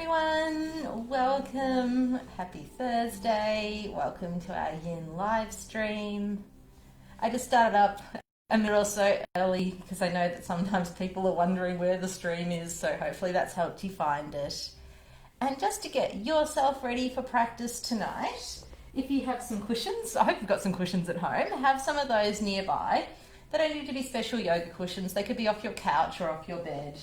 Everyone, welcome. Happy Thursday. Welcome to our Yin live stream. I just started up a minute or so early because I know that sometimes people are wondering where the stream is, so hopefully that's helped you find it. And just to get yourself ready for practice tonight, if you have some cushions, I hope you've got some cushions at home, have some of those nearby. They don't need to be special yoga cushions, they could be off your couch or off your bed.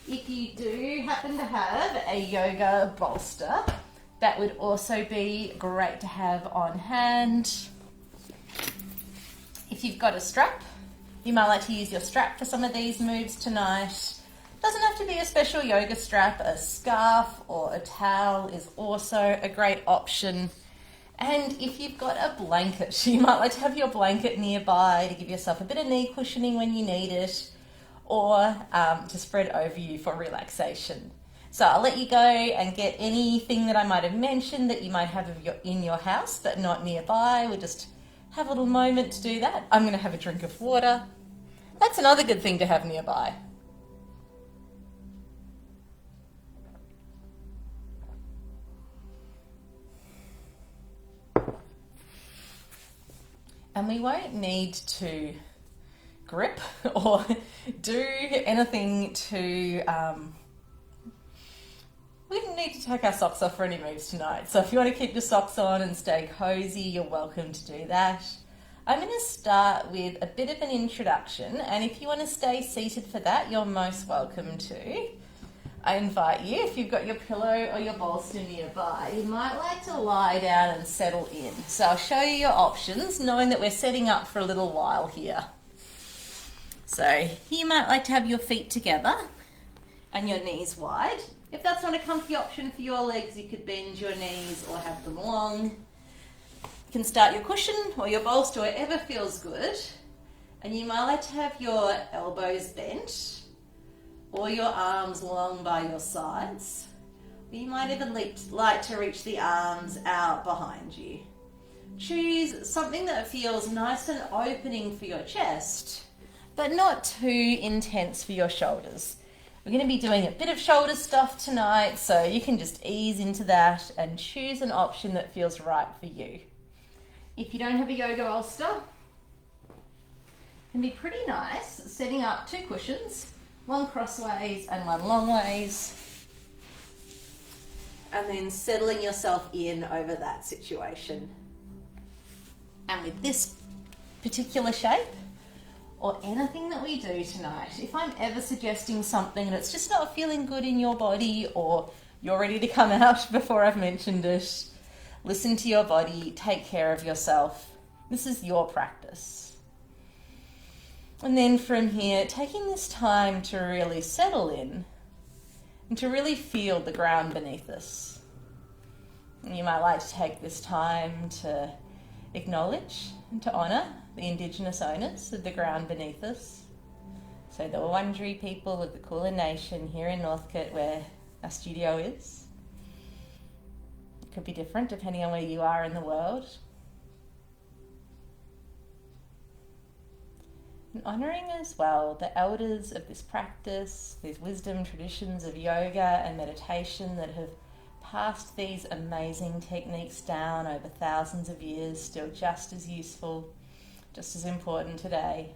If you do happen to have a yoga bolster, that would also be great to have on hand. If you've got a strap, you might like to use your strap for some of these moves tonight. Doesn't have to be a special yoga strap. A scarf or a towel is also a great option. And if you've got a blanket, you might like to have your blanket nearby to give yourself a bit of knee cushioning when you need it, or to spread over you for relaxation. So I'll let you go and get anything that I might have mentioned that you might have in your house but not nearby. We'll just have a little moment to do that. I'm going to have a drink of water. That's another good thing to have nearby. And we won't need to grip or do anything to we didn't need to take our socks off for any moves tonight, so if you want to keep your socks on and stay cozy, you're welcome to do that. I'm going to start with a bit of an introduction, and if you want to stay seated for that, you're most welcome to. I invite you, if you've got your pillow or your bolster nearby, you might like to lie down and settle in. So I'll show you your options, knowing that we're setting up for a little while here. So you might like to have your feet together and your knees wide. If that's not a comfy option for your legs, you could bend your knees or have them long. You can start your cushion or your bolster, wherever feels good. And you might like to have your elbows bent or your arms long by your sides. Or you might even like to reach the arms out behind you. Choose something that feels nice and opening for your chest, but not too intense for your shoulders. We're going to be doing a bit of shoulder stuff tonight, so you can just ease into that and choose an option that feels right for you. If you don't have a yoga bolster, it can be pretty nice setting up two cushions, one crossways and one longways, and then settling yourself in over that situation. And with this particular shape, or anything that we do tonight, if I'm ever suggesting something and it's just not feeling good in your body, or you're ready to come out before I've mentioned it, listen to your body, take care of yourself. This is your practice. And then from here, taking this time to really settle in and to really feel the ground beneath us. And you might like to take this time to acknowledge and to honour the Indigenous owners of the ground beneath us. So the Wurundjeri people of the Kulin Nation here in Northcote, where our studio is. It could be different depending on where you are in the world. And honouring as well the elders of this practice, these wisdom traditions of yoga and meditation that have passed these amazing techniques down over thousands of years, still just as useful, just as important today.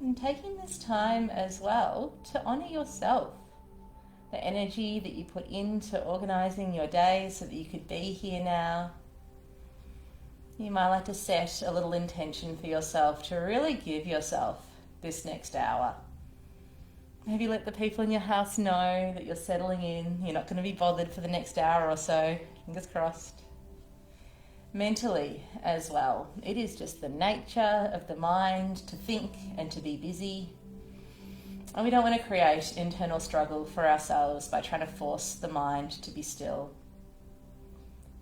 And taking this time as well to honour yourself, the energy that you put into organising your day so that you could be here now. You might like to set a little intention for yourself to really give yourself this next hour. Maybe let the people in your house know that you're settling in, you're not going to be bothered for the next hour or so, fingers crossed. Mentally as well, it is just the nature of the mind to think and to be busy. And we don't want to create internal struggle for ourselves by trying to force the mind to be still.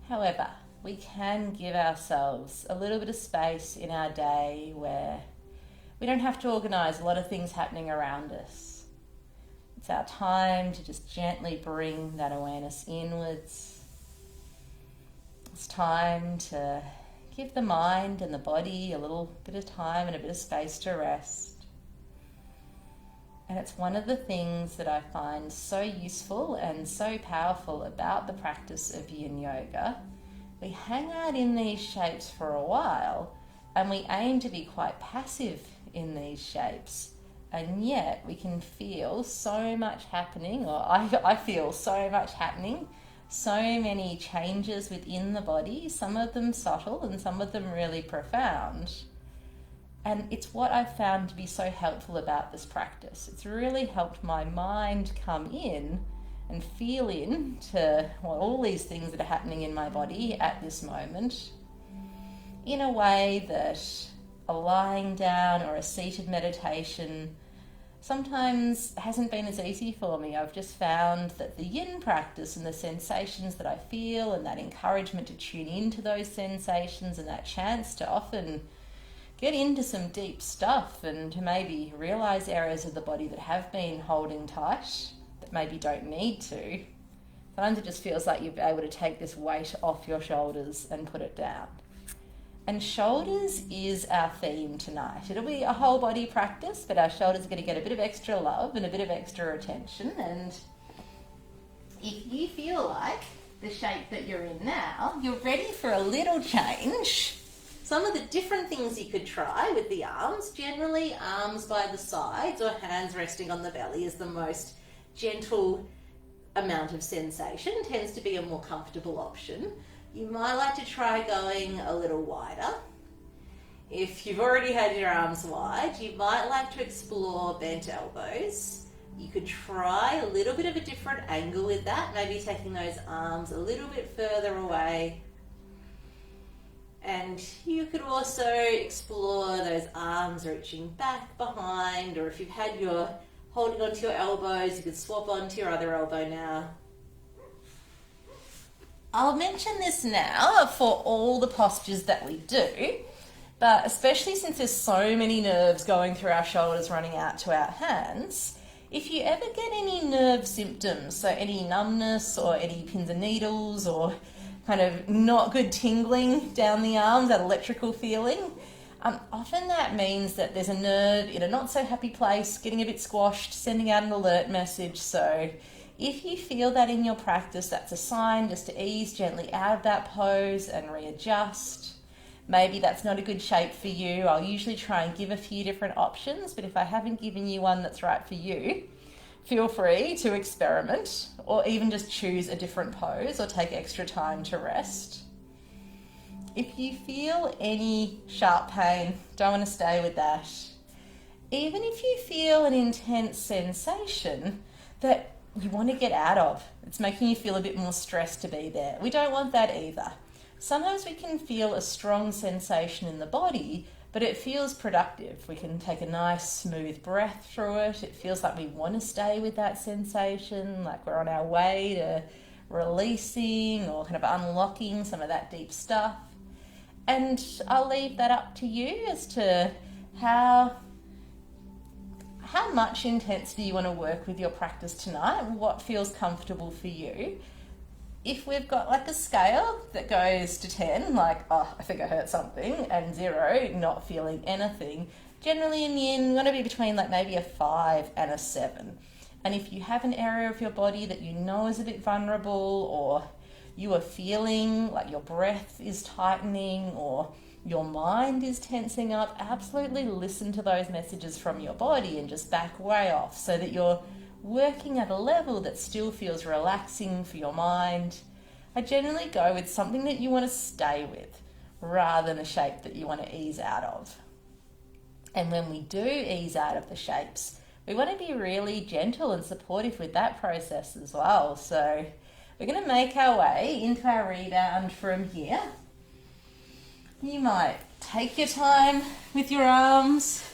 However, we can give ourselves a little bit of space in our day where we don't have to organise a lot of things happening around us. It's our time to just gently bring that awareness inwards. It's time to give the mind and the body a little bit of time and a bit of space to rest. And it's one of the things that I find so useful and so powerful about the practice of Yin Yoga. We hang out in these shapes for a while and we aim to be quite passive in these shapes. And yet we can feel so much happening, or I feel so much happening, so many changes within the body, some of them subtle and some of them really profound. And it's what I've found to be so helpful about this practice. It's really helped my mind come in and feel into all these things that are happening in my body at this moment in a way that a lying down or a seated meditation sometimes hasn't been as easy for me. I've just found that the yin practice and the sensations that I feel and that encouragement to tune into those sensations and that chance to often get into some deep stuff and to maybe realize areas of the body that have been holding tight that maybe don't need to. Sometimes it just feels like you're able to take this weight off your shoulders and put it down. And shoulders is our theme tonight. It'll be a whole body practice, but our shoulders are going to get a bit of extra love and a bit of extra attention. And if you feel like the shape that you're in now, you're ready for a little change. Some of the different things you could try with the arms, generally arms by the sides or hands resting on the belly is the most gentle amount of sensation, tends to be a more comfortable option. You might like to try going a little wider. If you've already had your arms wide, you might like to explore bent elbows. You could try a little bit of a different angle with that, maybe taking those arms a little bit further away. And you could also explore those arms reaching back behind, or if you've had your holding onto your elbows, you could swap onto your other elbow now. I'll mention this now for all the postures that we do, but especially since there's so many nerves going through our shoulders running out to our hands, if you ever get any nerve symptoms, so any numbness or any pins and needles or kind of not good tingling down the arms, that electrical feeling, often that means that there's a nerve in a not so happy place, getting a bit squashed, sending out an alert message. So if you feel that in your practice, that's a sign just to ease gently out of that pose and readjust. Maybe that's not a good shape for you. I'll usually try and give a few different options, but if I haven't given you one that's right for you, feel free to experiment or even just choose a different pose or take extra time to rest. If you feel any sharp pain, don't want to stay with that. Even if you feel an intense sensation that you want to get out of, it's making you feel a bit more stressed to be there, we don't want that either. Sometimes we can feel a strong sensation in the body, but it feels productive. We can take a nice smooth breath through it. It feels like we want to stay with that sensation, like we're on our way to releasing or kind of unlocking some of that deep stuff. And I'll leave that up to you as to how much intensity you want to work with your practice tonight and what feels comfortable for you. If we've got like a scale that goes to 10, like, oh, I think I hurt something, and 0, not feeling anything, generally in yin, you're going to be between like maybe a 5 and a 7. And if you have an area of your body that you know is a bit vulnerable, or you are feeling like your breath is tightening, or your mind is tensing up, absolutely listen to those messages from your body and just back way off so that you're working at a level that still feels relaxing for your mind. I generally go with something that you want to stay with rather than a shape that you want to ease out of. And when we do ease out of the shapes, we want to be really gentle and supportive with that process as well. So we're going to make our way into our rebound from here. You might take your time with your arms.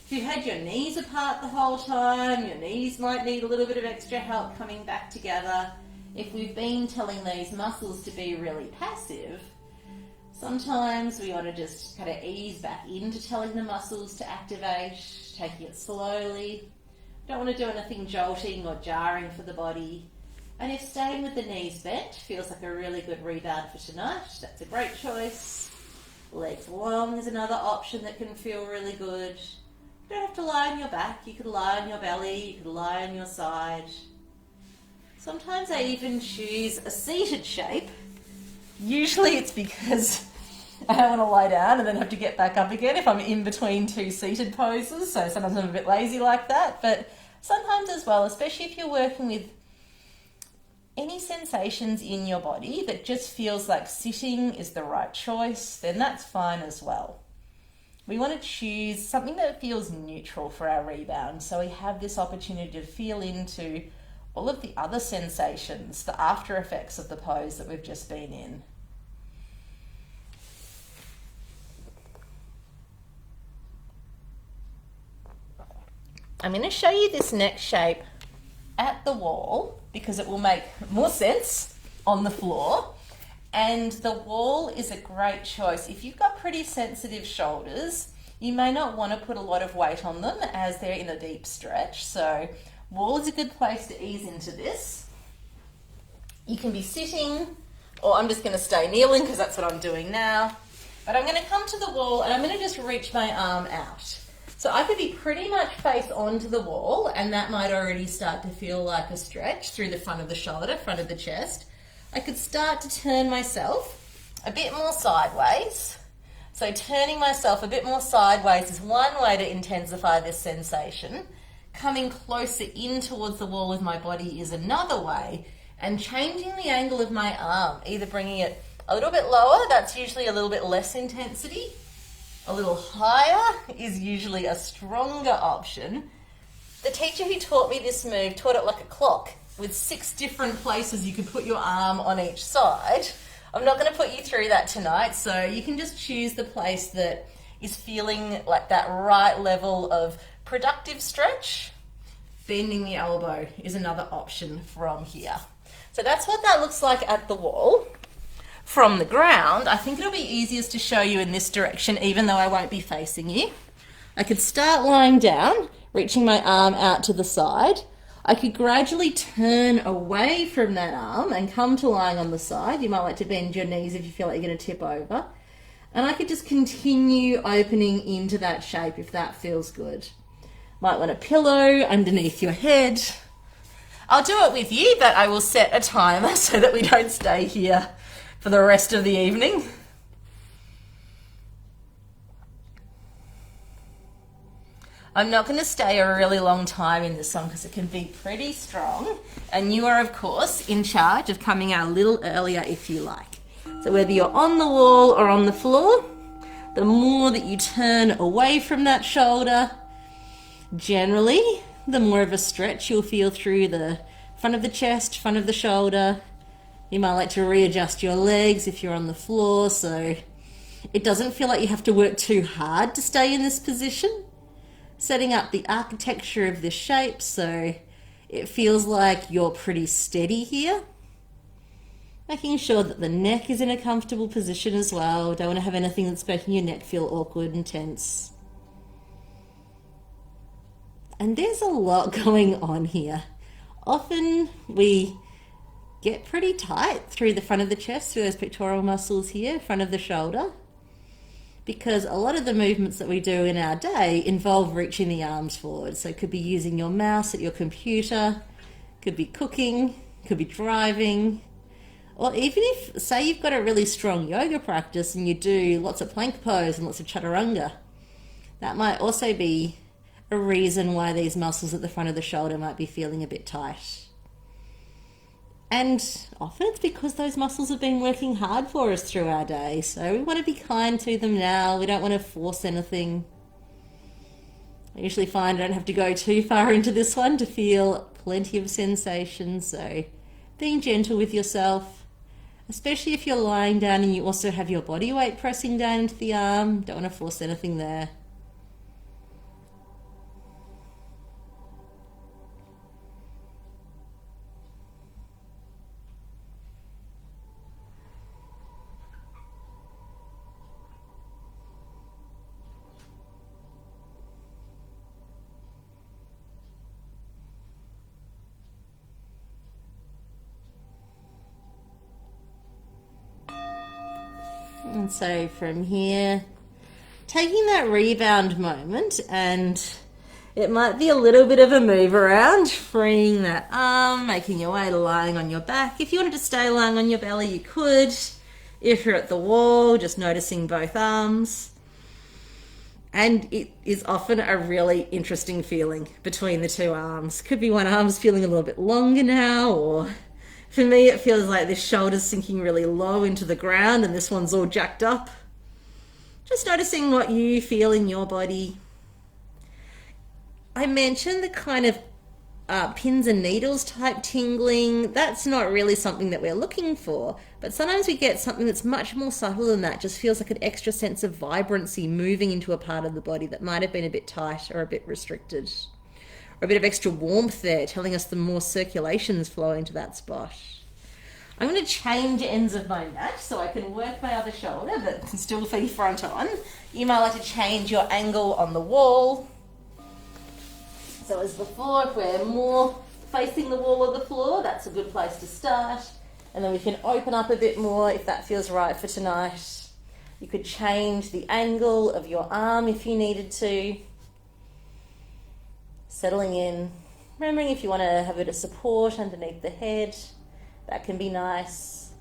If you had your knees apart the whole time, your knees might need a little bit of extra help coming back together. If we've been telling these muscles to be really passive, sometimes we ought to just kind of ease back into telling the muscles to activate, taking it slowly. Don't want to do anything jolting or jarring for the body. And if staying with the knees bent feels like a really good rebound for tonight, that's a great choice. Legs long is another option that can feel really good. You don't have to lie on your back. You could lie on your belly. You could lie on your side. Sometimes I even choose a seated shape. Usually it's because I don't want to lie down and then have to get back up again if I'm in between two seated poses. So sometimes I'm a bit lazy like that. But sometimes as well, especially if you're working with any sensations in your body that just feels like sitting is the right choice, then that's fine as well. We want to choose something that feels neutral for our rebound, so we have this opportunity to feel into all of the other sensations, the after effects of the pose that we've just been in. I'm going to show you this next shape at the wall because it will make more sense on the floor. And the wall is a great choice. If you've got pretty sensitive shoulders, you may not want to put a lot of weight on them as they're in a deep stretch. So wall is a good place to ease into this. You can be sitting, or I'm just going to stay kneeling because that's what I'm doing now. But I'm going to come to the wall and I'm going to just reach my arm out. So I could be pretty much face onto the wall, and that might already start to feel like a stretch through the front of the shoulder, front of the chest. I could start to turn myself a bit more sideways. So turning myself a bit more sideways is one way to intensify this sensation. Coming closer in towards the wall with my body is another way. And changing the angle of my arm, either bringing it a little bit lower, that's usually a little bit less intensity. A little higher is usually a stronger option. The teacher who taught me this move taught it like a clock with 6 different places you could put your arm on each side. I'm not going to put you through that tonight, so you can just choose the place that is feeling like that right level of productive stretch. Bending the elbow is another option from here. So that's what that looks like at the wall. From the ground, I think it'll be easiest to show you in this direction, even though I won't be facing you. I could start lying down, reaching my arm out to the side. I could gradually turn away from that arm and come to lying on the side. You might like to bend your knees if you feel like you're going to tip over. And I could just continue opening into that shape if that feels good. Might want a pillow underneath your head. I'll do it with you, but I will set a timer so that we don't stay here for the rest of the evening. I'm not going to stay a really long time in this one because it can be pretty strong, and you are of course in charge of coming out a little earlier if you like. So whether you're on the wall or on the floor, the more that you turn away from that shoulder, generally the more of a stretch you'll feel through the front of the chest, front of the shoulder. You might like to readjust your legs if you're on the floor, so it doesn't feel like you have to work too hard to stay in this position. Setting up the architecture of this shape so it feels like you're pretty steady here. Making sure that the neck is in a comfortable position as well. Don't want to have anything that's making your neck feel awkward and tense. And there's a lot going on here. Often we get pretty tight through the front of the chest, through those pectoral muscles here, front of the shoulder, because a lot of the movements that we do in our day involve reaching the arms forward. So it could be using your mouse at your computer, could be cooking, could be driving, or even if, say, you've got a really strong yoga practice and you do lots of plank pose and lots of chaturanga, that might also be a reason why these muscles at the front of the shoulder might be feeling a bit tight. And often it's because those muscles have been working hard for us through our day. So we want to be kind to them now. We don't want to force anything. I usually find I don't have to go too far into this one to feel plenty of sensation. So being gentle with yourself, especially if you're lying down and you also have your body weight pressing down into the arm. Don't want to force anything there. And so from here, taking that rebound moment, and it might be a little bit of a move around, freeing that arm, making your way to lying on your back. If you wanted to stay lying on your belly, you could. If you're at the wall, just noticing both arms. And it is often a really interesting feeling between the two arms. Could be one arm's feeling a little bit longer now, or for me it feels like this shoulder's sinking really low into the ground and this one's all jacked up. Just noticing what you feel in your body. I mentioned the kind of pins and needles type tingling. That's not really something that we're looking for, but sometimes we get something that's much more subtle than that. Just feels like an extra sense of vibrancy moving into a part of the body that might have been a bit tight or a bit restricted, or a bit of extra warmth there, telling us the more circulation's flowing to that spot. I'm going to change ends of my mat so I can work my other shoulder but can still be front on. You might like to change your angle on the wall. So as before, if we're more facing the wall or the floor, that's a good place to start. And then we can open up a bit more if that feels right for tonight. You could change the angle of your arm if you needed to. Settling in. Remembering if you want to have a bit of support underneath the head, that can be nice.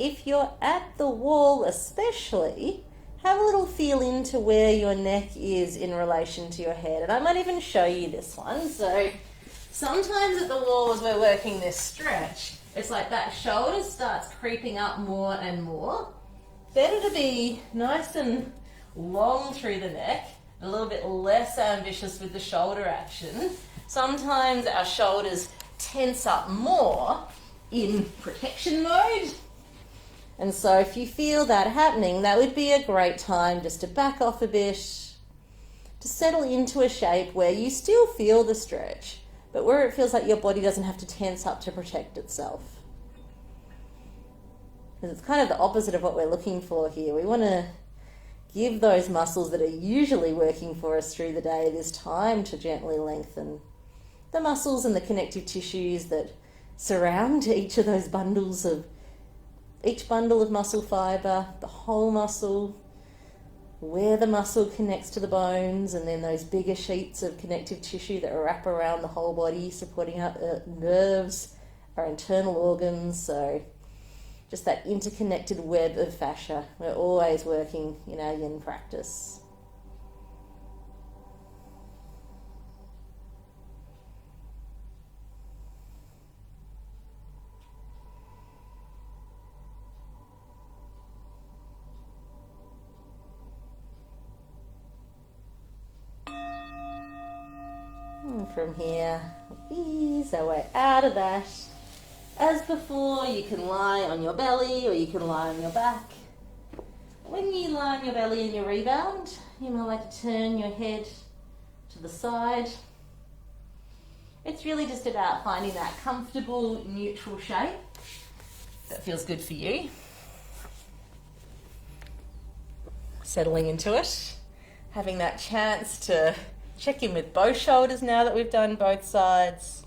If you're at the wall especially, have a little feel into where your neck is in relation to your head. And I might even show you this one. So sometimes at the wall as we're working this stretch, it's like that shoulder starts creeping up more and more. Better to be nice and long through the neck, a little bit less ambitious with the shoulder action. Sometimes our shoulders tense up more in protection mode. And so if you feel that happening, that would be a great time just to back off a bit, to settle into a shape where you still feel the stretch, but where it feels like your body doesn't have to tense up to protect itself. Because it's kind of the opposite of what we're looking for here. We want to give those muscles that are usually working for us through the day this time to gently lengthen. The muscles and the connective tissues that surround each bundle of muscle fibre, the whole muscle, where the muscle connects to the bones, and then those bigger sheets of connective tissue that wrap around the whole body, supporting our nerves, our internal organs. So just that interconnected web of fascia. We're always working in our yin practice. And from here, ease our way out of that. As before, you can lie on your belly or you can lie on your back. When you lie on your belly in your rebound, you might like to turn your head to the side. It's really just about finding that comfortable, neutral shape that feels good for you. Settling into it, having that chance to check in with both shoulders now that we've done both sides.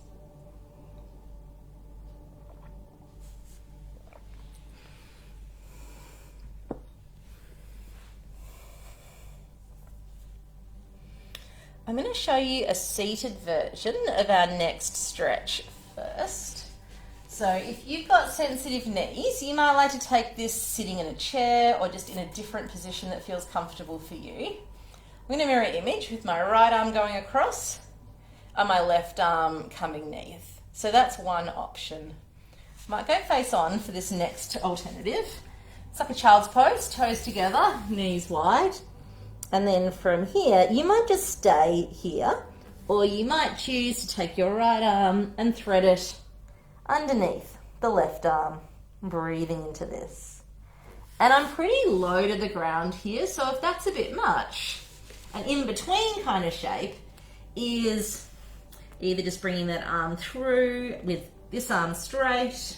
I'm going to show you a seated version of our next stretch first. So if you've got sensitive knees, you might like to take this sitting in a chair or just in a different position that feels comfortable for you. I'm going to mirror image with my right arm going across and my left arm coming beneath. So that's one option. Might go face on for this next alternative. It's like a child's pose, toes together, knees wide. And then from here, you might just stay here, or you might choose to take your right arm and thread it underneath the left arm, breathing into this. And I'm pretty low to the ground here, so if that's a bit much, an in-between kind of shape is either just bringing that arm through with this arm straight,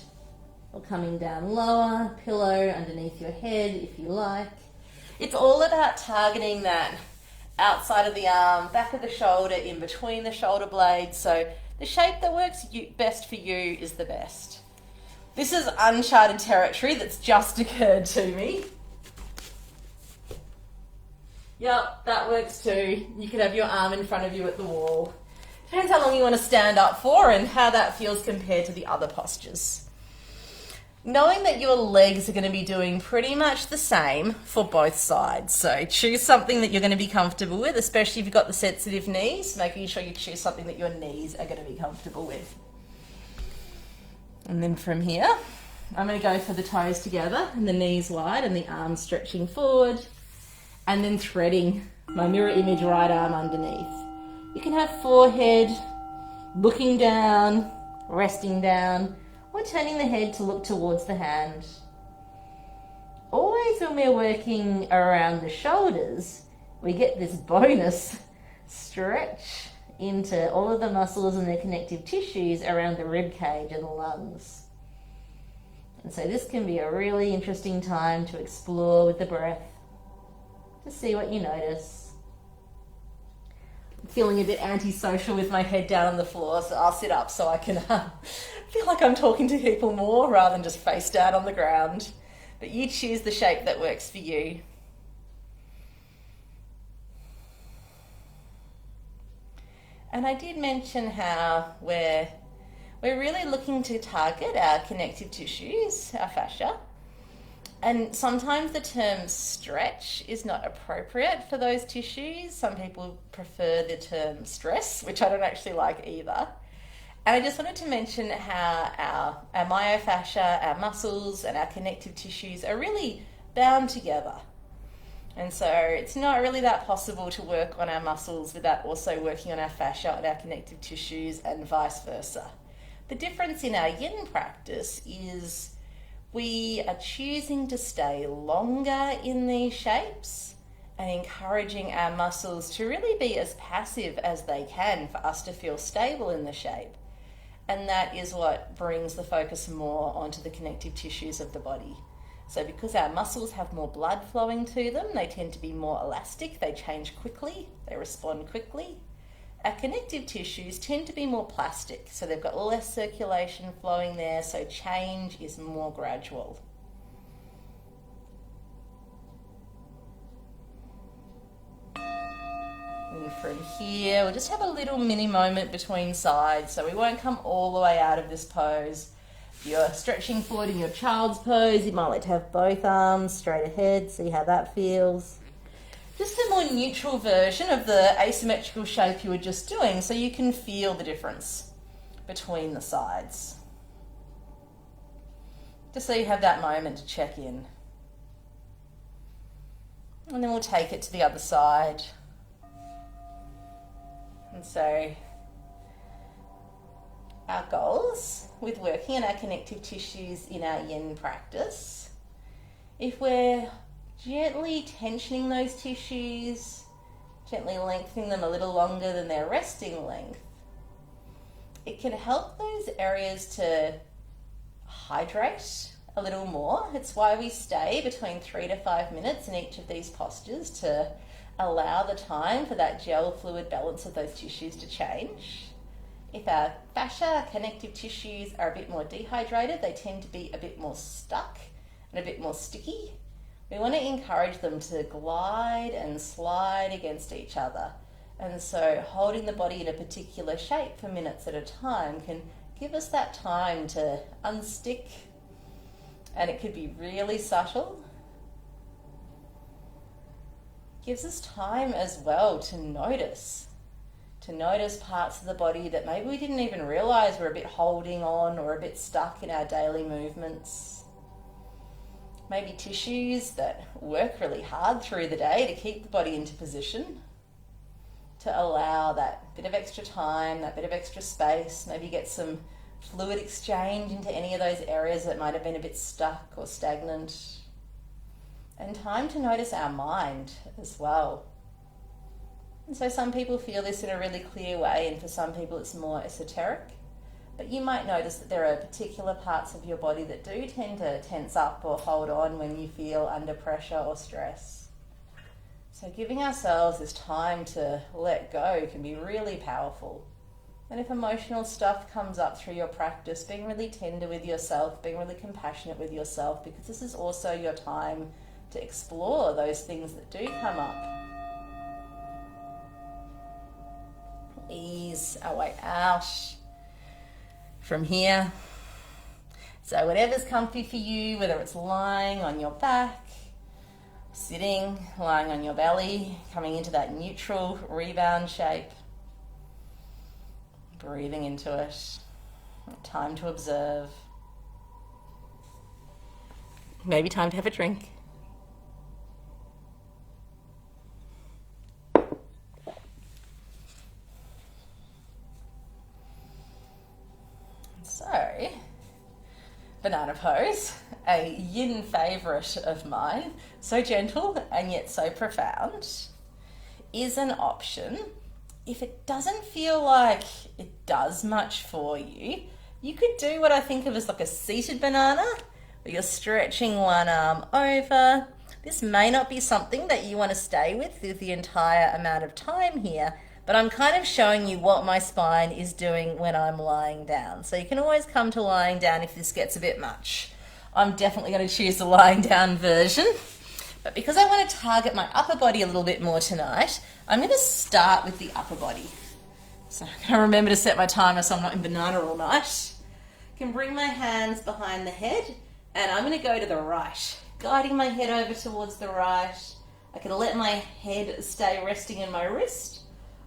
or coming down lower, pillow underneath your head if you like. It's all about targeting that outside of the arm, back of the shoulder, in between the shoulder blades. So the shape that works best for you is the best. This is uncharted territory that's just occurred to me. Yep, that works too. You could have your arm in front of you at the wall. Depends how long you want to stand up for and how that feels compared to the other postures. Knowing that your legs are going to be doing pretty much the same for both sides. So choose something that you're going to be comfortable with, especially if you've got the sensitive knees, making sure you choose something that your knees are going to be comfortable with. And then from here, I'm going to go for the toes together and the knees wide and the arms stretching forward, and then threading my mirror image right arm underneath. You can have forehead, looking down, resting down, or turning the head to look towards the hand. Always when we're working around the shoulders, we get this bonus stretch into all of the muscles and their connective tissues around the rib cage and the lungs. And so this can be a really interesting time to explore with the breath, to see what you notice. I'm feeling a bit antisocial with my head down on the floor, so I'll sit up so I can feel like I'm talking to people more rather than just face down on the ground. But you choose the shape that works for you. And I did mention how we're really looking to target our connective tissues, our fascia. And sometimes the term stretch is not appropriate for those tissues. Some people prefer the term stress, which I don't actually like either. And I just wanted to mention how our myofascia, our muscles and our connective tissues are really bound together. And so it's not really that possible to work on our muscles without also working on our fascia and our connective tissues and vice versa. The difference in our yin practice is we are choosing to stay longer in these shapes and encouraging our muscles to really be as passive as they can for us to feel stable in the shape. And that is what brings the focus more onto the connective tissues of the body. So because our muscles have more blood flowing to them, they tend to be more elastic, they change quickly, they respond quickly. Our connective tissues tend to be more plastic, so they've got less circulation flowing there, so change is more gradual. And from here, we'll just have a little mini moment between sides, so we won't come all the way out of this pose. If you're stretching forward in your child's pose, you might like to have both arms straight ahead, see how that feels. Just a more neutral version of the asymmetrical shape you were just doing, so you can feel the difference between the sides. Just so you have that moment to check in. And then we'll take it to the other side. And so our goals with working on our connective tissues in our yin practice, if we're gently tensioning those tissues, gently lengthening them a little longer than their resting length, it can help those areas to hydrate a little more. It's why we stay between 3 to 5 minutes in each of these postures to allow the time for that gel fluid balance of those tissues to change. If our fascia, connective tissues are a bit more dehydrated, they tend to be a bit more stuck and a bit more sticky. We want to encourage them to glide and slide against each other. And so holding the body in a particular shape for minutes at a time can give us that time to unstick, and it could be really subtle. Gives us time as well to notice parts of the body that maybe we didn't even realize were a bit holding on or a bit stuck in our daily movements. Maybe tissues that work really hard through the day to keep the body into position, to allow that bit of extra time, that bit of extra space, maybe get some fluid exchange into any of those areas that might have been a bit stuck or stagnant. And time to notice our mind as well. And so some people feel this in a really clear way, and for some people it's more esoteric. But you might notice that there are particular parts of your body that do tend to tense up or hold on when you feel under pressure or stress. So giving ourselves this time to let go can be really powerful. And if emotional stuff comes up through your practice, being really tender with yourself, being really compassionate with yourself, because this is also your time to explore those things that do come up. ease our way out from here. So whatever's comfy for you, whether it's lying on your back, sitting, lying on your belly, coming into that neutral rebound shape, breathing into it, time to observe. Maybe time to have a drink. So, banana pose, a yin favourite of mine, so gentle and yet so profound, is an option. If it doesn't feel like it does much for you, you could do what I think of as like a seated banana, where you're stretching one arm over. This may not be something that you want to stay with the entire amount of time here, but I'm kind of showing you what my spine is doing when I'm lying down. So you can always come to lying down if this gets a bit much. I'm definitely going to choose the lying down version. But because I want to target my upper body a little bit more tonight, I'm going to start with the upper body. So I'm going to remember to set my timer so I'm not in banana all night. I can bring my hands behind the head and I'm going to go to the right, guiding my head over towards the right. I can let my head stay resting in my wrist,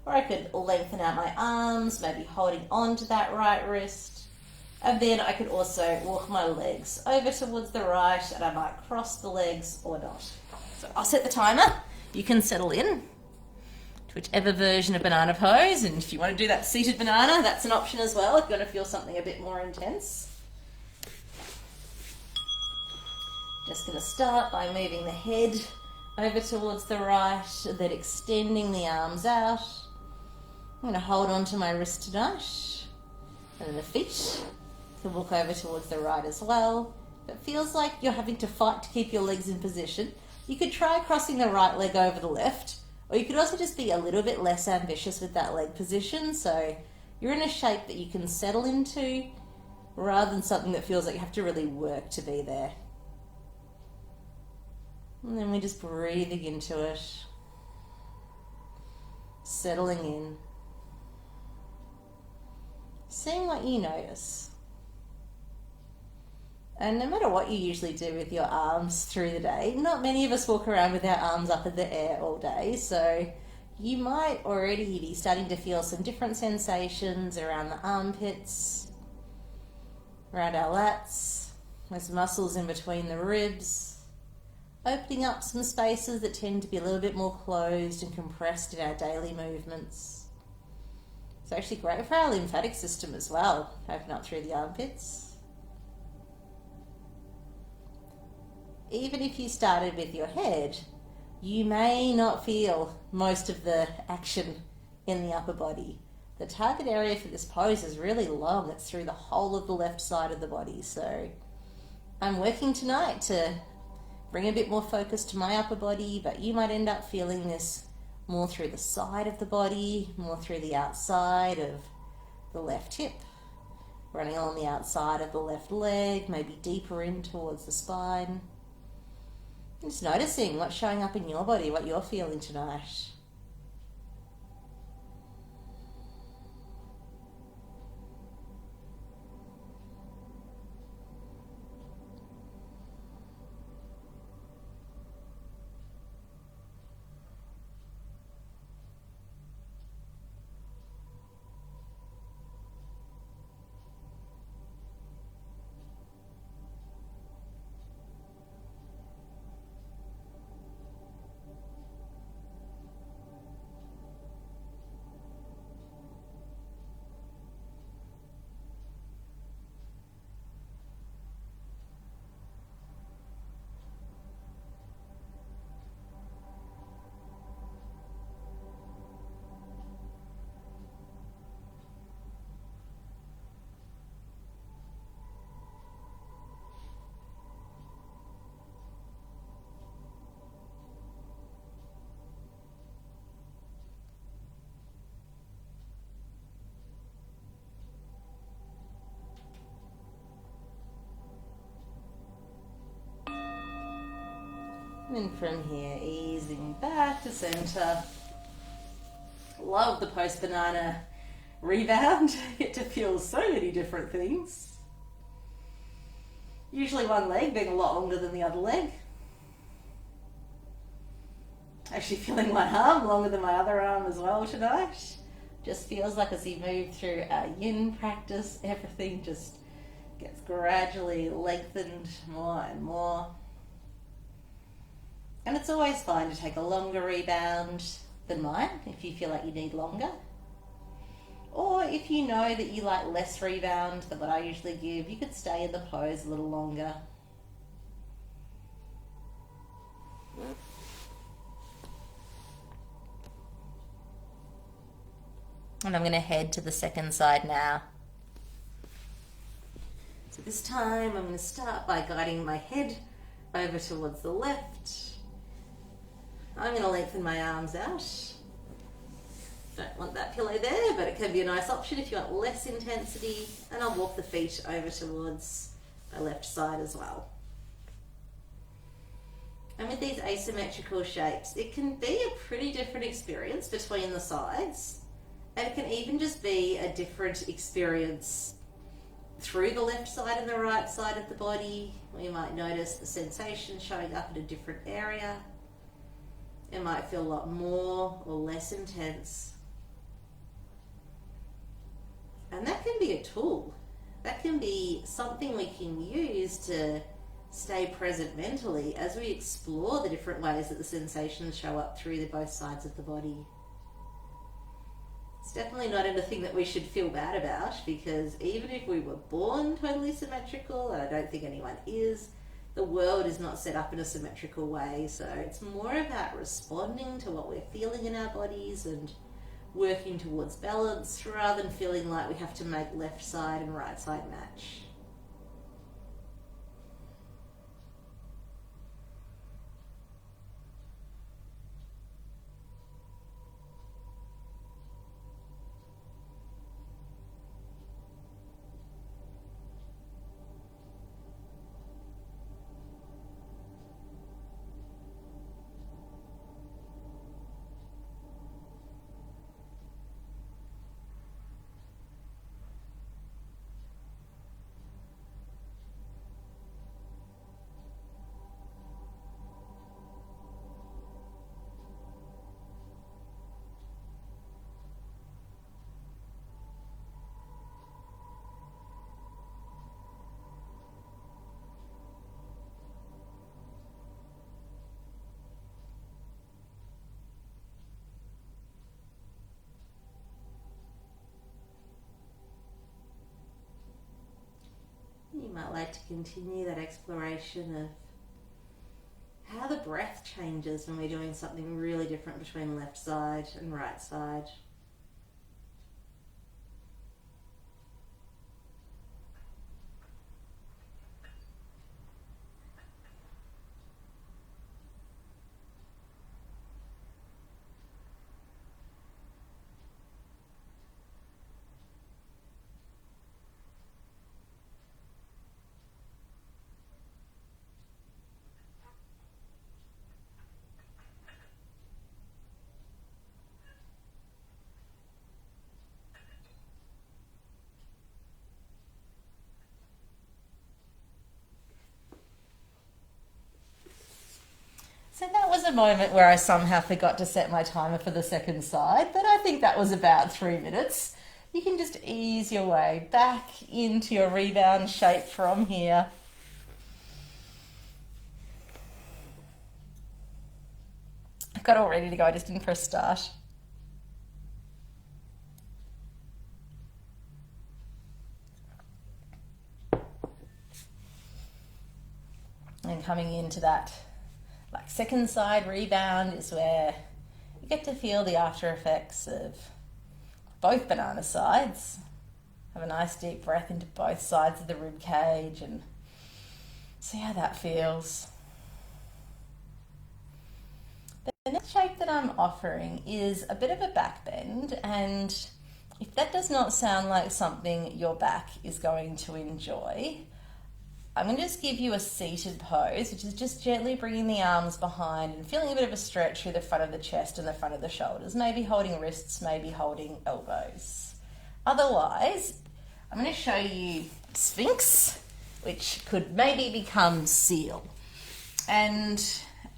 or I could lengthen out my arms, maybe holding on to that right wrist. And then I could also walk my legs over towards the right, and I might cross the legs or not. So I'll set the timer. You can settle in to whichever version of banana pose. And if you want to do that seated banana, that's an option as well if you want to feel something a bit more intense. Just going to start by moving the head over towards the right, then extending the arms out. I'm going to hold on to my wrist tonight, and then the feet can walk over towards the right as well. If it feels like you're having to fight to keep your legs in position, you could try crossing the right leg over the left, or you could also just be a little bit less ambitious with that leg position, so you're in a shape that you can settle into rather than something that feels like you have to really work to be there. And then we're just breathing into it, settling in, seeing what you notice. And no matter what you usually do with your arms through the day, not many of us walk around with our arms up in the air all day, so you might already be starting to feel some different sensations around the armpits, around our lats, those muscles in between the ribs, opening up some spaces that tend to be a little bit more closed and compressed in our daily movements. It's actually great for our lymphatic system as well, open up through the armpits. Even if you started with your head, you may not feel most of the action in the upper body. The target area for this pose is really long. It's through the whole of the left side of the body. So I'm working tonight to bring a bit more focus to my upper body, but you might end up feeling this more through the side of the body, more through the outside of the left hip, running along the outside of the left leg, maybe deeper in towards the spine. Just noticing what's showing up in your body, what you're feeling tonight. And from here, easing back to center. Love the post banana rebound. You get to feel so many different things. Usually one leg being a lot longer than the other leg. Actually feeling my arm longer than my other arm as well tonight. Just feels like as you move through our yin practice, everything just gets gradually lengthened more and more. And it's always fine to take a longer rebound than mine if you feel like you need longer. Or if you know that you like less rebound than what I usually give, you could stay in the pose a little longer. And I'm going to head to the second side now. So this time I'm going to start by guiding my head over towards the left. I'm going to lengthen my arms out. Don't want that pillow there, but it can be a nice option if you want less intensity. And I'll walk the feet over towards my left side as well. And with these asymmetrical shapes, it can be a pretty different experience between the sides. And it can even just be a different experience through the left side and the right side of the body. You might notice the sensation showing up in a different area. It might feel a lot more or less intense. And that can be a tool. That can be something we can use to stay present mentally as we explore the different ways that the sensations show up through both sides of the body. It's definitely not anything that we should feel bad about, because even if we were born totally symmetrical, and I don't think anyone is, the world is not set up in a symmetrical way. So it's more about responding to what we're feeling in our bodies and working towards balance, rather than feeling like we have to make left side and right side match. You might like to continue that exploration of how the breath changes when we're doing something really different between left side and right side. So that was a moment where I somehow forgot to set my timer for the second side, but I think that was about 3 minutes. You can just ease your way back into your rebound shape from here. I've got it all ready to go, I just didn't press start. And coming into that second side rebound is where you get to feel the after effects of both banana sides. Have a nice deep breath into both sides of the rib cage and see how that feels. The next shape that I'm offering is a bit of a back bend, and if that does not sound like something your back is going to enjoy, I'm going to just give you a seated pose, which is just gently bringing the arms behind and feeling a bit of a stretch through the front of the chest and the front of the shoulders, maybe holding wrists, maybe holding elbows. Otherwise, I'm going to show you Sphinx, which could maybe become Seal. And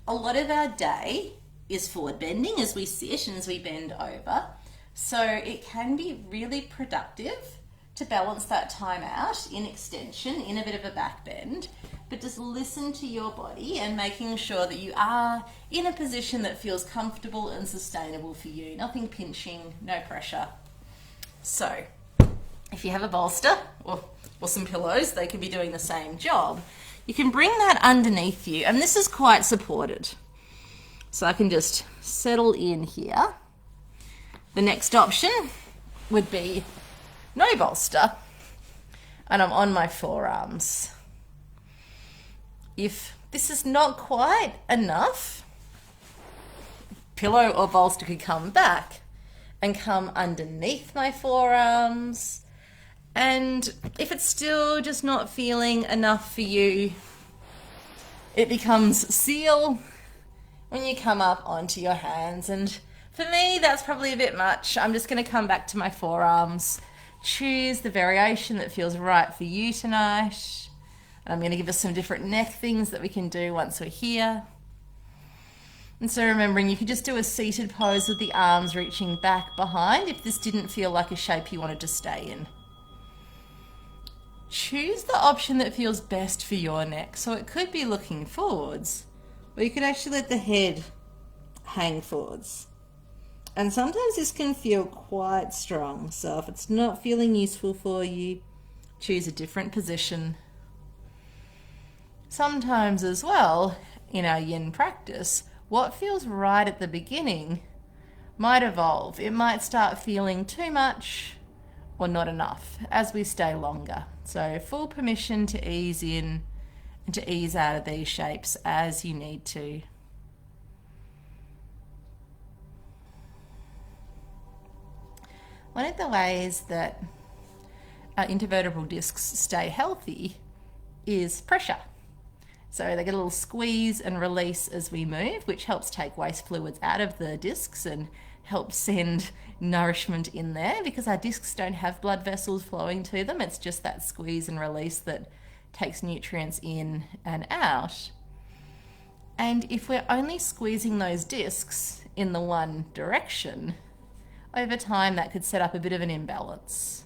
a lot of our day is forward bending as we sit and as we bend over. So it can be really productive to balance that time out in extension, in a bit of a back bend, but just listen to your body and making sure that you are in a position that feels comfortable and sustainable for you. Nothing pinching, no pressure. So if you have a bolster or some pillows, they could be doing the same job. You can bring that underneath you, and this is quite supported. So I can just settle in here. The next option would be no bolster, and I'm on my forearms. If this is not quite enough, pillow or bolster could come back and come underneath my forearms. And if it's still just not feeling enough for you, it becomes Seal when you come up onto your hands. And for me, that's probably a bit much. I'm just going to come back to my forearms. Choose the variation that feels right for you tonight. And I'm going to give us some different neck things that we can do once we're here. And so remembering, you could just do a seated pose with the arms reaching back behind if this didn't feel like a shape you wanted to stay in. Choose the option that feels best for your neck. So it could be looking forwards, or you could actually let the head hang forwards. And sometimes this can feel quite strong. So if it's not feeling useful for you, choose a different position. Sometimes as well, in our yin practice, what feels right at the beginning might evolve. It might start feeling too much or not enough as we stay longer. So full permission to ease in and to ease out of these shapes as you need to. One of the ways that our intervertebral discs stay healthy is pressure. So they get a little squeeze and release as we move, which helps take waste fluids out of the discs and helps send nourishment in there, because our discs don't have blood vessels flowing to them. It's just that squeeze and release that takes nutrients in and out. And if we're only squeezing those discs in the one direction, over time that could set up a bit of an imbalance.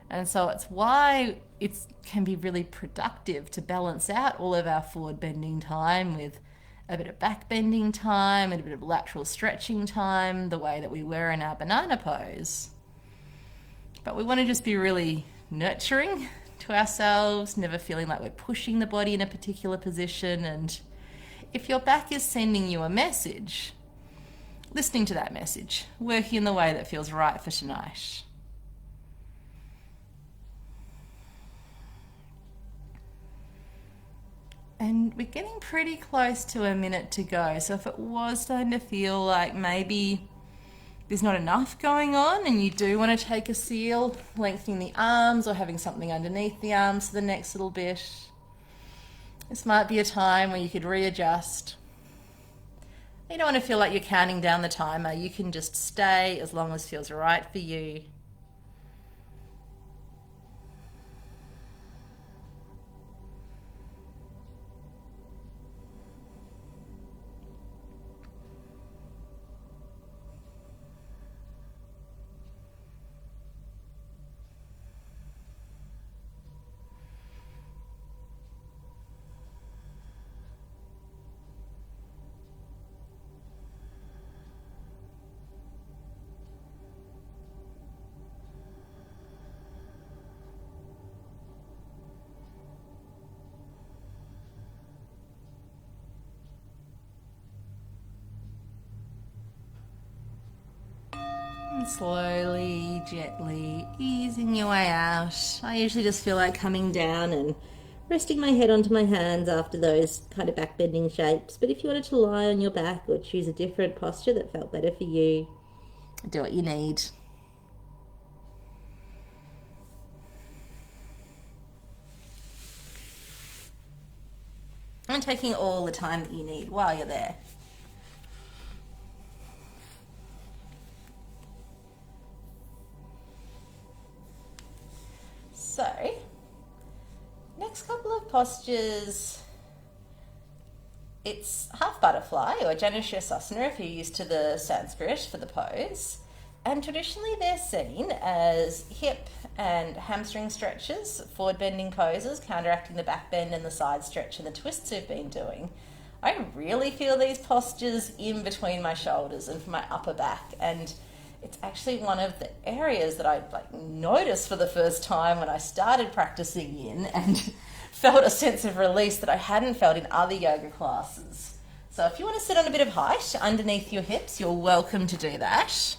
And so it's why it can be really productive to balance out all of our forward bending time with a bit of back bending time and a bit of lateral stretching time, the way that we were in our banana pose. But we want to just be really nurturing to ourselves, never feeling like we're pushing the body in a particular position. And if your back is sending you a message, listening to that message, working in the way that feels right for tonight. And we're getting pretty close to a minute to go. So if it was starting to feel like maybe there's not enough going on and you do want to take a Seal, lengthening the arms or having something underneath the arms for the next little bit, this might be a time where you could readjust. You don't want to feel like you're counting down the timer. You can just stay as long as it feels right for you. And slowly, gently easing your way out. I usually just feel like coming down and resting my head onto my hands after those kind of back bending shapes. But if you wanted to lie on your back or choose a different posture that felt better for you, do what you need. And taking all the time that you need while you're there. So, next couple of postures, it's half butterfly or Janushirasana if you're used to the Sanskrit for the pose. And traditionally they're seen as hip and hamstring stretches, forward bending poses, counteracting the back bend and the side stretch and the twists we've been doing. I really feel these postures in between my shoulders and for my upper back, and it's actually one of the areas that I noticed for the first time when I started practicing Yin and felt a sense of release that I hadn't felt in other yoga classes. So if you want to sit on a bit of height underneath your hips, you're welcome to do that.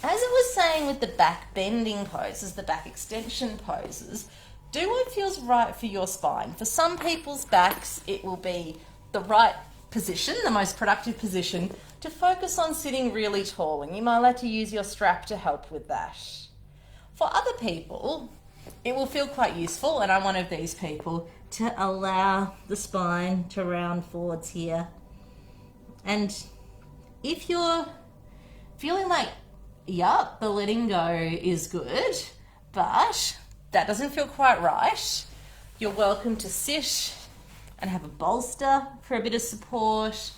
As I was saying with the back bending poses, the back extension poses, do what feels right for your spine. For some people's backs, it will be the right position, the most productive position, to focus on sitting really tall, and you might like to use your strap to help with that. For other people, it will feel quite useful, and I'm one of these people, to allow the spine to round forwards here. And if you're feeling like, yup, the letting go is good, but that doesn't feel quite right, you're welcome to sit and have a bolster for a bit of support,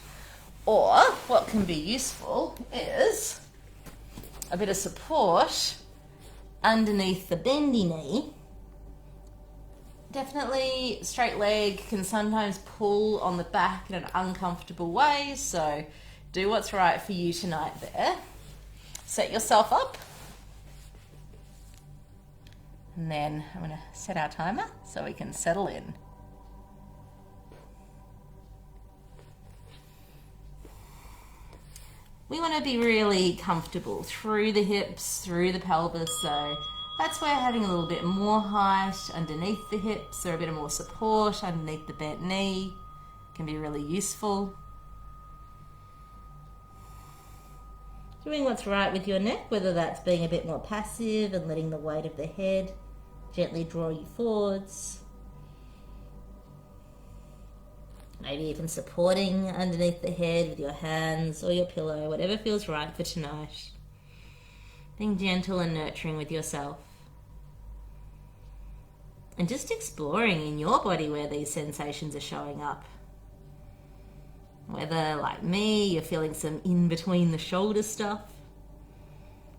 or what can be useful is a bit of support underneath the bendy knee. Definitely straight leg can sometimes pull on the back in an uncomfortable way, so do what's right for you tonight there. Set yourself up. And then I'm going to set our timer so we can settle in. We want to be really comfortable through the hips, through the pelvis, so that's where having a little bit more height underneath the hips or a bit more support underneath the bent knee can be really useful. Doing what's right with your neck, whether that's being a bit more passive and letting the weight of the head gently draw you forwards. Maybe even supporting underneath the head with your hands or your pillow, whatever feels right for tonight. Being gentle and nurturing with yourself. And just exploring in your body where these sensations are showing up. Whether, like me, you're feeling some in between the shoulder stuff.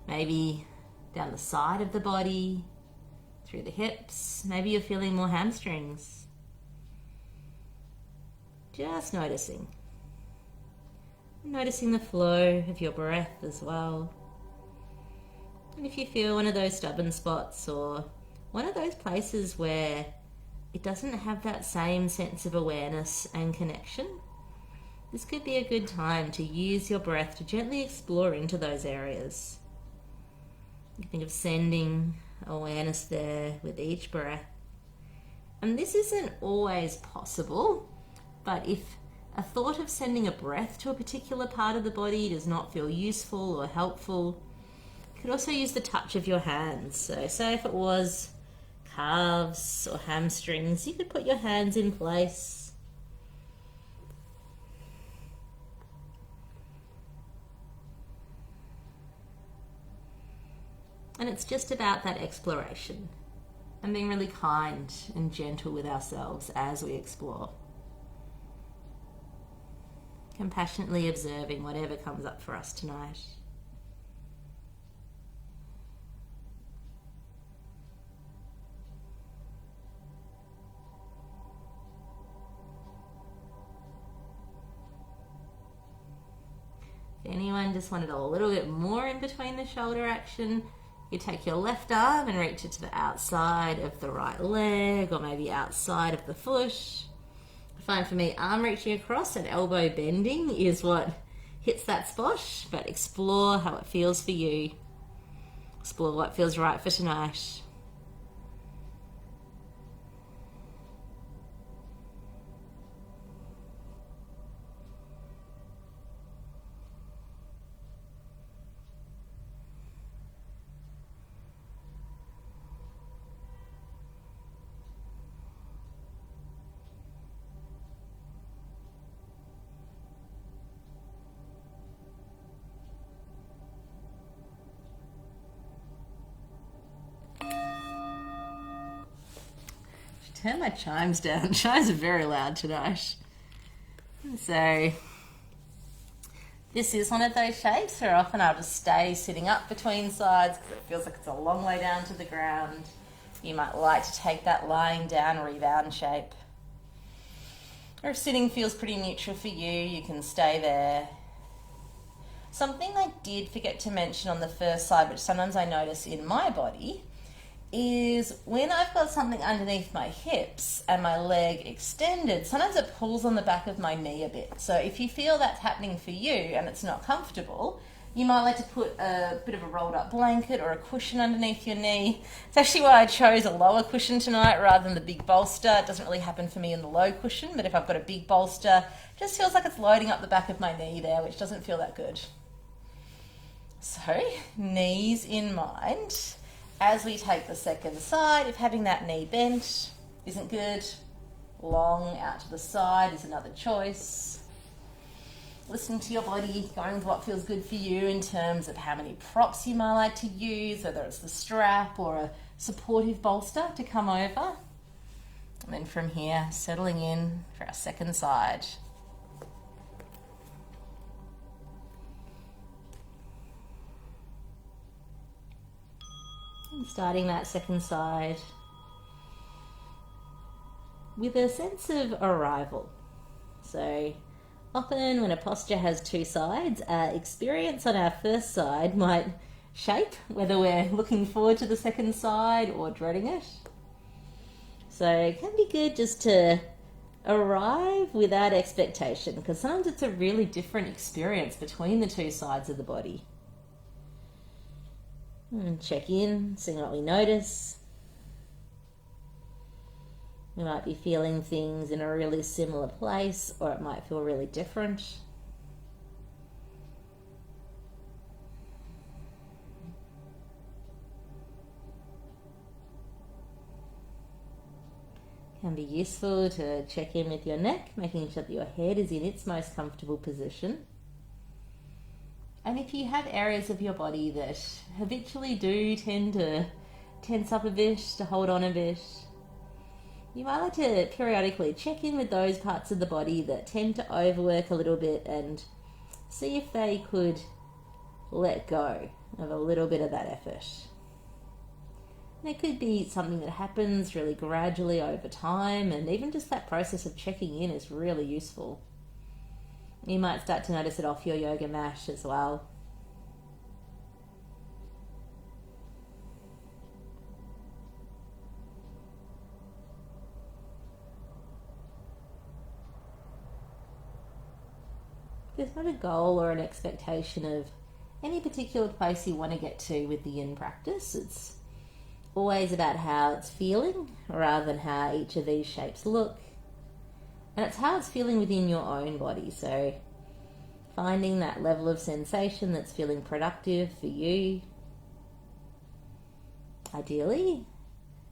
Maybe down the side of the body, through the hips. Maybe you're feeling more hamstrings. Just noticing. Noticing the flow of your breath as well. And if you feel one of those stubborn spots or one of those places where it doesn't have that same sense of awareness and connection, this could be a good time to use your breath to gently explore into those areas. You think of sending awareness there with each breath. And this isn't always possible, but if a thought of sending a breath to a particular part of the body does not feel useful or helpful, you could also use the touch of your hands. So say if it was calves or hamstrings, you could put your hands in place. And it's just about that exploration and being really kind and gentle with ourselves as we explore. Compassionately observing whatever comes up for us tonight. If anyone just wanted a little bit more in between the shoulder action, you take your left arm and reach it to the outside of the right leg or maybe outside of the foot. I find for me, arm reaching across and elbow bending is what hits that spot, but explore how it feels for you. Explore what feels right for tonight. turn my chimes down. Chimes are very loud tonight. So this is one of those shapes where often I'll just stay sitting up between sides because it feels like it's a long way down to the ground. You might like to take that lying down rebound shape. Or if sitting feels pretty neutral for you, you can stay there. Something I did forget to mention on the first side, which sometimes I notice in my body, is when I've got something underneath my hips and my leg extended, sometimes it pulls on the back of my knee a bit. So if you feel that's happening for you and it's not comfortable, you might like to put a bit of a rolled up blanket or a cushion underneath your knee. It's actually why I chose a lower cushion tonight rather than the big bolster. It doesn't really happen for me in the low cushion, but if I've got a big bolster, it just feels like it's loading up the back of my knee there, which doesn't feel that good. So, knees in mind. As we take the second side, if having that knee bent isn't good, long out to the side is another choice. Listening to your body, going with what feels good for you in terms of how many props you might like to use, whether it's the strap or a supportive bolster to come over. And then from here, settling in for our second side. And starting that second side with a sense of arrival. So often when a posture has two sides, our experience on our first side might shape whether we're looking forward to the second side or dreading it. So it can be good just to arrive without expectation, because sometimes it's a really different experience between the two sides of the body. And check in, see what we notice. We might be feeling things in a really similar place, or it might feel really different. Can be useful to check in with your neck, making sure that your head is in its most comfortable position. And if you have areas of your body that habitually do tend to tense up a bit, to hold on a bit, you might like to periodically check in with those parts of the body that tend to overwork a little bit and see if they could let go of a little bit of that effort. And it could be something that happens really gradually over time, and even just that process of checking in is really useful. You might start to notice it off your yoga mat as well. There's not a goal or an expectation of any particular place you want to get to with the yin practice. It's always about how it's feeling rather than how each of these shapes look. And it's how it's feeling within your own body. So finding that level of sensation that's feeling productive for you. Ideally,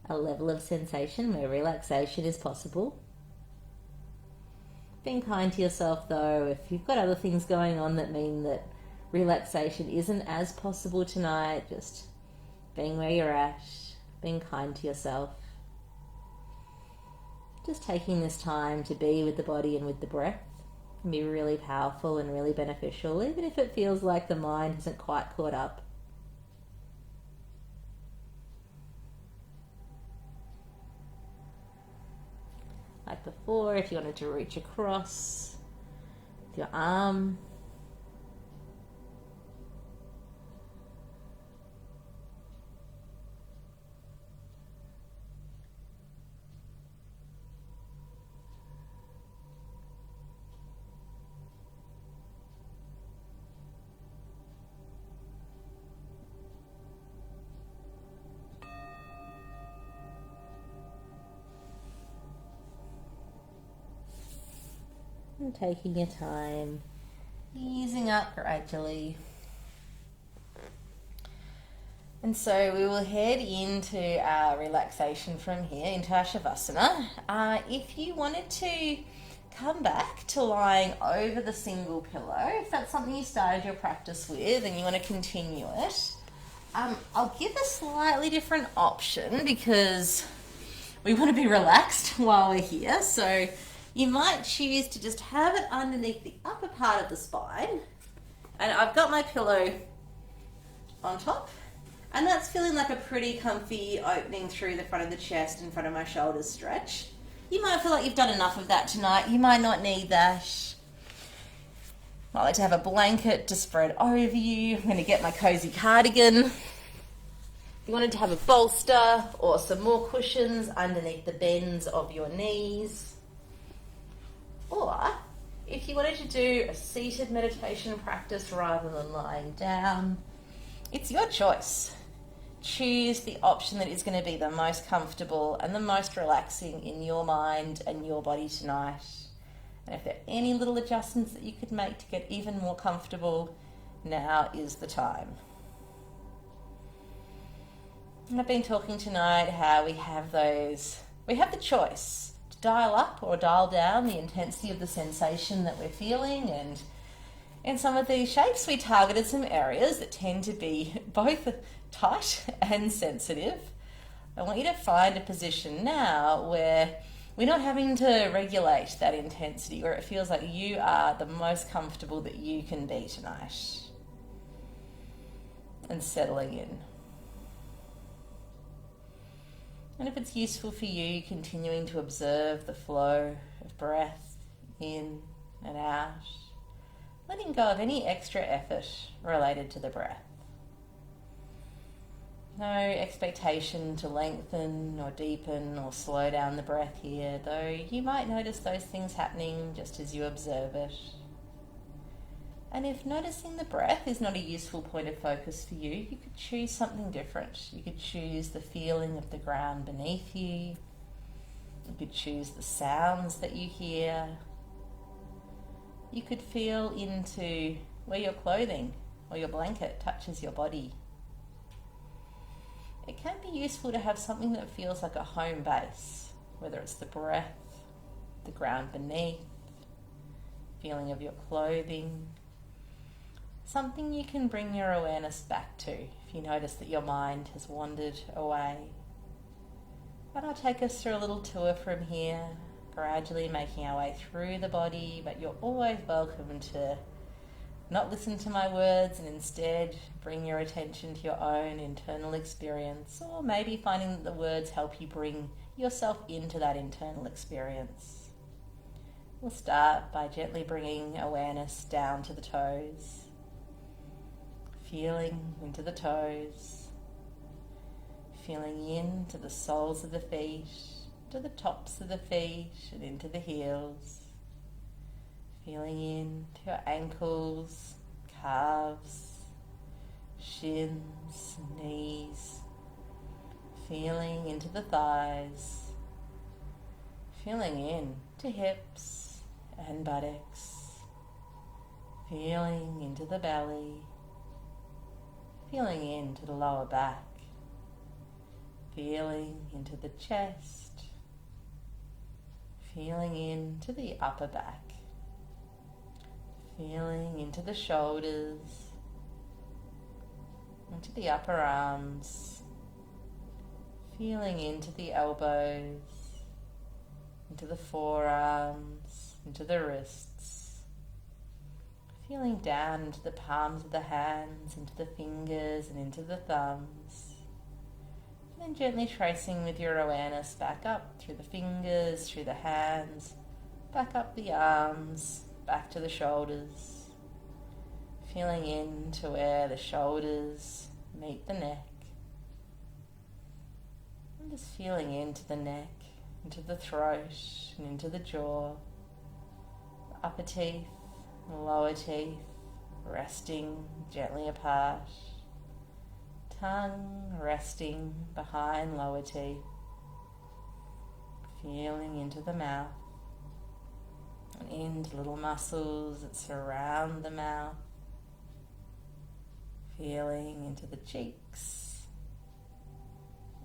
a level of sensation where relaxation is possible. Being kind to yourself though, if you've got other things going on that mean that relaxation isn't as possible tonight, just being where you're at, being kind to yourself. Just taking this time to be with the body and with the breath can be really powerful and really beneficial, even if it feels like the mind hasn't quite caught up. Like before, if you wanted to reach across with your arm, and taking your time, easing up gradually. And so we will head into our relaxation from here, into our Shavasana. If you wanted to come back to lying over the single pillow, if that's something you started your practice with and you want to continue it, I'll give a slightly different option because we want to be relaxed while we're here. So you might choose to just have it underneath the upper part of the spine. And I've got my pillow on top. And that's feeling like a pretty comfy opening through the front of the chest and front of my shoulders stretch. You might feel like you've done enough of that tonight. You might not need that. I like to have a blanket to spread over you. I'm going to get my cozy cardigan. If you wanted to have a bolster or some more cushions underneath the bends of your knees. Or if you wanted to do a seated meditation practice rather than lying down, it's your choice. Choose the option that is going to be the most comfortable and the most relaxing in your mind and your body tonight. And if there are any little adjustments that you could make to get even more comfortable, now is the time. And I've been talking tonight how we have the choice to dial up or dial down the intensity of the sensation that we're feeling, and in some of these shapes, we targeted some areas that tend to be both tight and sensitive. I want you to find a position now where we're not having to regulate that intensity, where it feels like you are the most comfortable that you can be tonight. And settling in. And if it's useful for you, continuing to observe the flow of breath in and out, letting go of any extra effort related to the breath. No expectation to lengthen or deepen or slow down the breath here, though you might notice those things happening just as you observe it. And if noticing the breath is not a useful point of focus for you, you could choose something different. You could choose the feeling of the ground beneath you. You could choose the sounds that you hear. You could feel into where your clothing or your blanket touches your body. It can be useful to have something that feels like a home base, whether it's the breath, the ground beneath, feeling of your clothing, something you can bring your awareness back to if you notice that your mind has wandered away. And I'll take us through a little tour from here, gradually making our way through the body, but you're always welcome to not listen to my words and instead bring your attention to your own internal experience, or maybe finding that the words help you bring yourself into that internal experience. We'll start by gently bringing awareness down to the toes, feeling into the toes, feeling into the soles of the feet, to the tops of the feet and into the heels. Feeling into your ankles, calves, shins, knees. Feeling into the thighs. Feeling into hips and buttocks. Feeling into the belly. Feeling into the lower back. Feeling into the chest. Feeling into the upper back. Feeling into the shoulders, into the upper arms, feeling into the elbows, into the forearms, into the wrists, feeling down into the palms of the hands, into the fingers and into the thumbs, and then gently tracing with your awareness back up through the fingers, through the hands, back up the arms, back to the shoulders, feeling into where the shoulders meet the neck, and just feeling into the neck, into the throat and into the jaw, the upper teeth and lower teeth resting gently apart, tongue resting behind lower teeth, feeling into the mouth, and into little muscles that surround the mouth, feeling into the cheeks,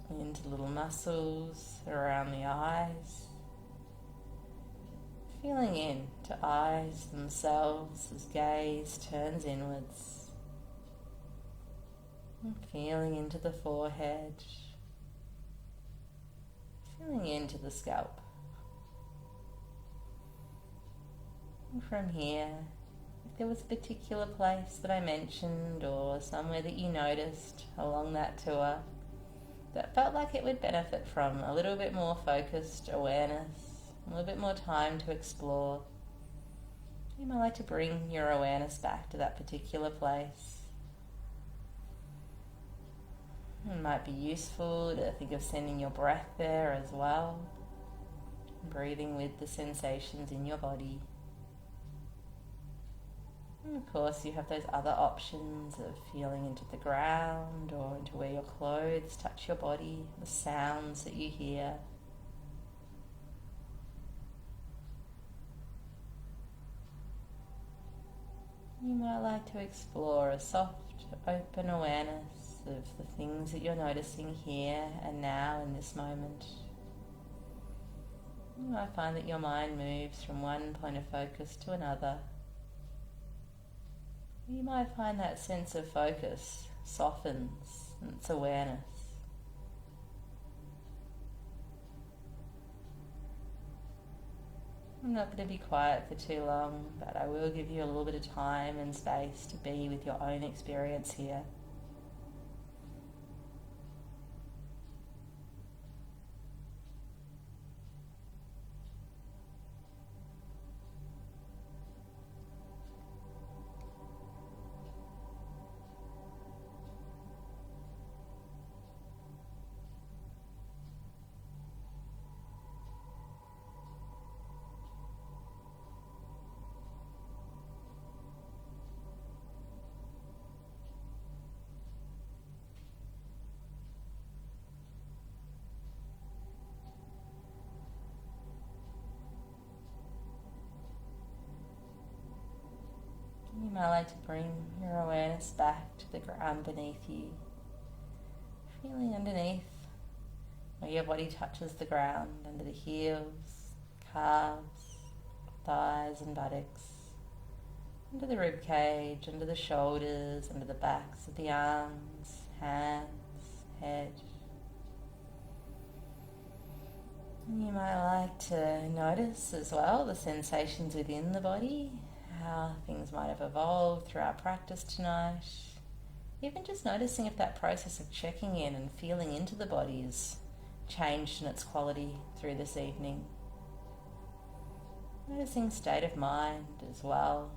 into little muscles around the eyes, feeling into eyes themselves as gaze turns inwards, and feeling into the forehead, Feeling into the scalp. And from here, if there was a particular place that I mentioned or somewhere that you noticed along that tour that felt like it would benefit from a little bit more focused awareness, a little bit more time to explore, you might like to bring your awareness back to that particular place. It might be useful to think of sending your breath there as well, breathing with the sensations in your body. And of course, you have those other options of feeling into the ground or into where your clothes touch your body, the sounds that you hear. You might like to explore a soft, open awareness of the things that you're noticing here and now in this moment. You might find that your mind moves from one point of focus to another. You might find that sense of focus softens and its awareness. I'm not going to be quiet for too long, but I will give you a little bit of time and space to be with your own experience here. You might like to bring your awareness back to the ground beneath you, feeling underneath where your body touches the ground, under the heels, calves, thighs and buttocks, under the rib cage, under the shoulders, under the backs of the arms, hands, head. And you might like to notice as well the sensations within the body, how things might have evolved through our practice tonight. Even just noticing if that process of checking in and feeling into the body has changed in its quality through this evening. Noticing state of mind as well,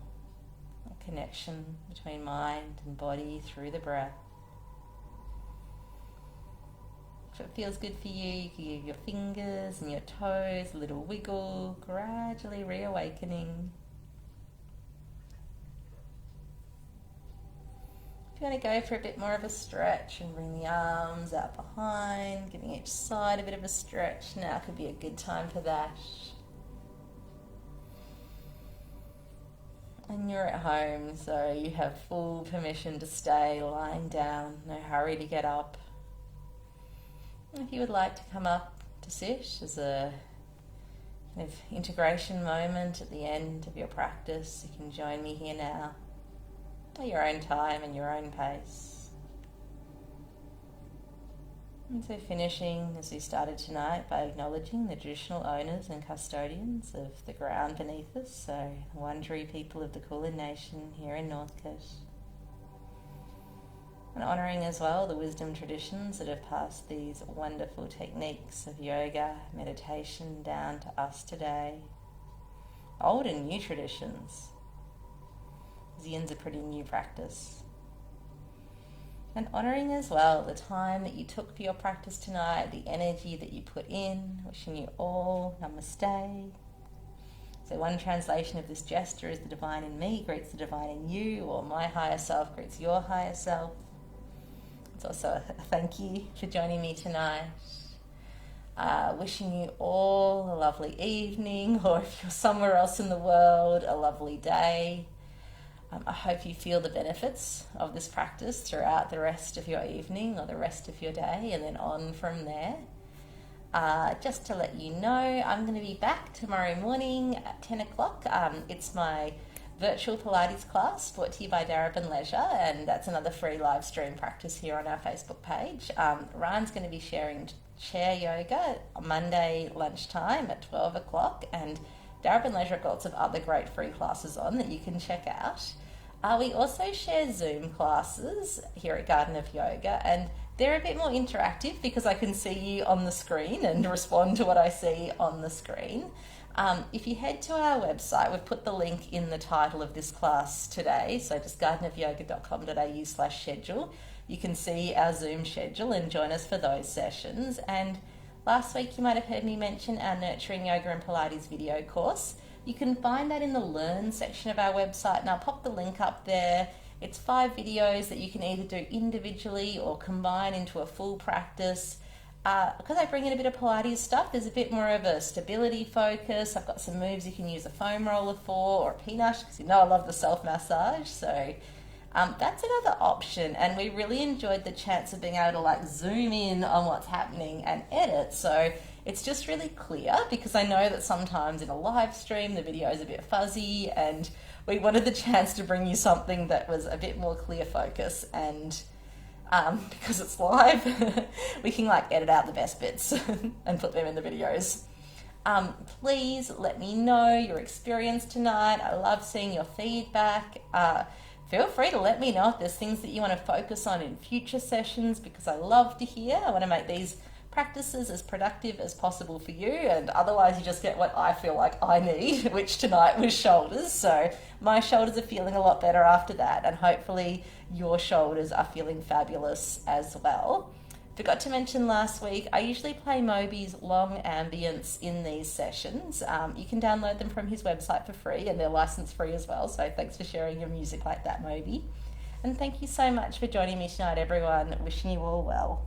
a connection between mind and body through the breath. If it feels good for you, you can give your fingers and your toes a little wiggle, gradually reawakening. If you want to go for a bit more of a stretch and bring the arms out behind, giving each side a bit of a stretch, now could be a good time for that. And you're at home, so you have full permission to stay lying down, no hurry to get up. And if you would like to come up to sit as a kind of integration moment at the end of your practice, you can join me here now. At your own time and your own pace. And so finishing as we started tonight by acknowledging the traditional owners and custodians of the ground beneath us, so the Wurundjeri people of the Kulin Nation here in Northcote. And honouring as well the wisdom traditions that have passed these wonderful techniques of yoga, meditation down to us today. Old and new traditions. Yin's a pretty new practice. And honouring as well the time that you took for your practice tonight, the energy that you put in, wishing you all namaste. So one translation of this gesture is the divine in me greets the divine in you, or my higher self greets your higher self. It's also a thank you for joining me tonight. Wishing you all a lovely evening, or if you're somewhere else in the world, a lovely day. I hope you feel the benefits of this practice throughout the rest of your evening or the rest of your day, and then on from there. Just to let you know, I'm going to be back tomorrow morning at 10 o'clock. It's my virtual Pilates class brought to you by Darabin Leisure, and that's another free live stream practice here on our Facebook page. Ryan's going to be sharing chair yoga Monday lunchtime at 12 o'clock, and Darabin Leisure have got lots of other great free classes on that you can check out. We also share Zoom classes here at Garden of Yoga, and they're a bit more interactive because I can see you on the screen and respond to what I see on the screen. If you head to our website, we've put the link in the title of this class today, so just gardenofyoga.com.au/schedule. You can see our Zoom schedule and join us for those sessions. And last week you might have heard me mention our Nurturing Yoga and Pilates video course. You can find that in the Learn section of our website, and I'll pop the link up there. It's 5 videos that you can either do individually or combine into a full practice. Because I bring in a bit of Pilates stuff, there's a bit more of a stability focus. I've got some moves you can use a foam roller for, or a peanut, because you know I love the self-massage. So that's another option, and we really enjoyed the chance of being able to like zoom in on what's happening and edit. So it's just really clear, because I know that sometimes in a live stream the video is a bit fuzzy, and we wanted the chance to bring you something that was a bit more clear focus, and because it's live, we can like edit out the best bits and put them in the videos. Please let me know your experience tonight. I love seeing your feedback. Feel free to let me know if there's things that you want to focus on in future sessions, because I love to hear. I want to make these practices as productive as possible for you, and otherwise you just get what I feel like I need, which tonight was shoulders. So my shoulders are feeling a lot better after that, and hopefully your shoulders are feeling fabulous as well. Forgot to mention last week, I usually play Moby's long ambience in these sessions. You can download them from his website for free, and they're license free as well, so thanks for sharing your music like that, Moby. And thank you so much for joining me tonight, everyone. Wishing you all well.